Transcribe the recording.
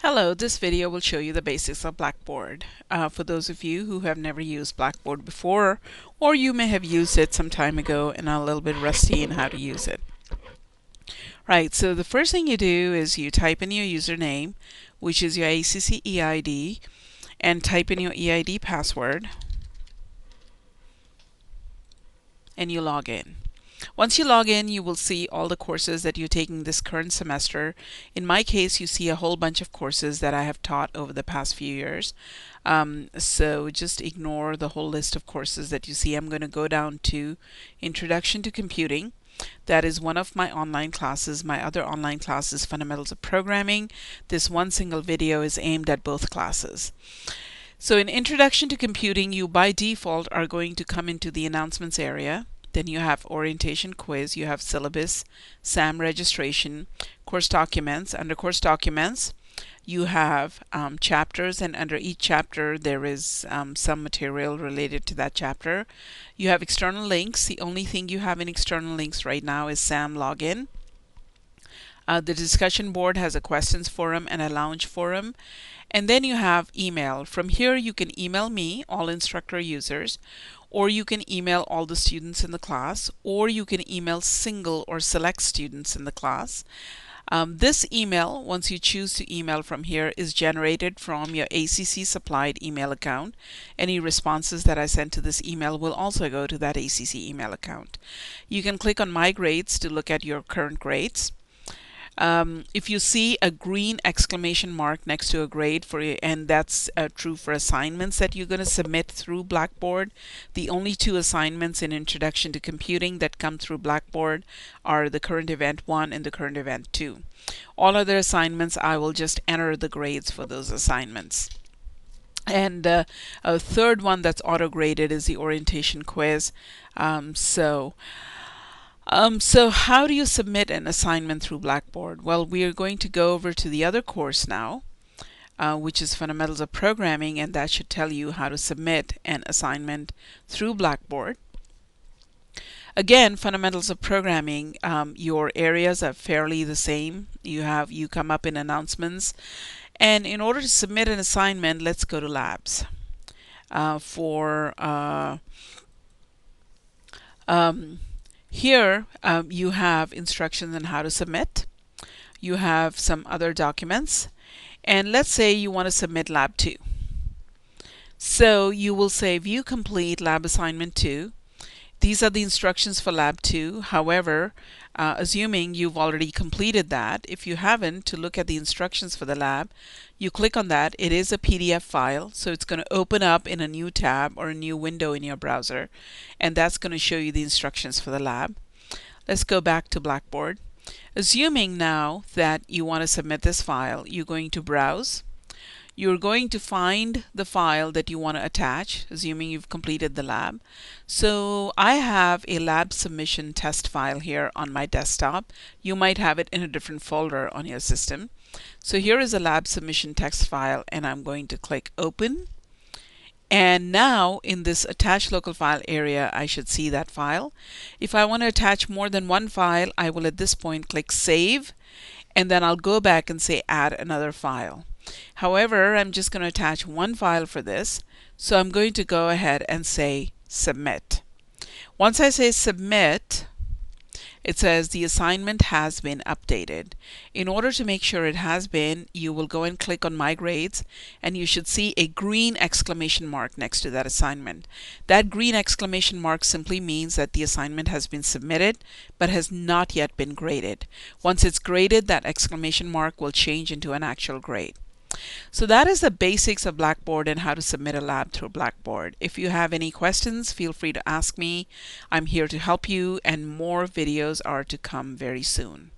Hello, this video will show you the basics of Blackboard. For those of you who have never used Blackboard before, or you may have used it some time ago and are a little bit rusty in how to use it. Right, so the first thing you do is you type in your username, which is your ACC EID, and type in your EID password, and you log in. Once you log in, you will see all the courses that you're taking this current semester. In my case, you see a whole bunch of courses that I have taught over the past few years. So just ignore the whole list of courses that you see. I'm going to go down to Introduction to Computing. That is one of my online classes. My other online class is Fundamentals of Programming. This one single video is aimed at both classes. So in Introduction to Computing, you by default are going to come into the announcements area. Then you have orientation quiz, you have syllabus, SAM registration, course documents. Under course documents, you have chapters, and under each chapter there is some material related to that chapter. You have external links. The only thing you have in external links right now is SAM login. The discussion board has a questions forum and a lounge forum. And then you have email. From here you can email me, all instructor users, or you can email all the students in the class, or you can email single or select students in the class. This email, once you choose to email from here, is generated from your ACC supplied email account. Any responses that I send to this email will also go to that ACC email account. You can click on My Grades to look at your current grades. If you see a green exclamation mark next to a grade and that's true for assignments that you're going to submit through Blackboard. The only two assignments in Introduction to Computing that come through Blackboard are the Current Event 1 and the Current Event 2. All other assignments, I will just enter the grades for those assignments. And a third one that's auto-graded is the orientation quiz. So how do you submit an assignment through Blackboard? Well, we are going to go over to the other course now, which is Fundamentals of Programming, and that should tell you how to submit an assignment through Blackboard. Again, Fundamentals of Programming, your areas are fairly the same. You come up in announcements, and in order to submit an assignment, let's go to Labs. Here you have instructions on how to submit. You have some other documents, and let's say you want to submit Lab 2. So you will say View Complete Lab Assignment 2. These are the instructions for Lab 2. However, assuming you've already completed that, if you haven't, to look at the instructions for the lab, you click on that. It is a PDF file, so it's going to open up in a new tab or a new window in your browser, and that's going to show you the instructions for the lab. Let's go back to Blackboard. Assuming now that you want to submit this file, you're going to browse. You're going to find the file that you want to attach, assuming you've completed the lab. So I have a lab submission test file here on my desktop. You might have it in a different folder on your system. So here is a lab submission text file, and I'm going to click Open. And now in this Attach Local File area, I should see that file. If I want to attach more than one file, I will at this point click Save, and then I'll go back and say Add another file. However, I'm just going to attach one file for this, so I'm going to go ahead and say Submit. Once I say Submit, it says the assignment has been updated. In order to make sure it has been, you will go and click on My Grades, and you should see a green exclamation mark next to that assignment. That green exclamation mark simply means that the assignment has been submitted but has not yet been graded. Once it's graded, that exclamation mark will change into an actual grade. So that is the basics of Blackboard and how to submit a lab through Blackboard. If you have any questions, feel free to ask me. I'm here to help you, and more videos are to come very soon.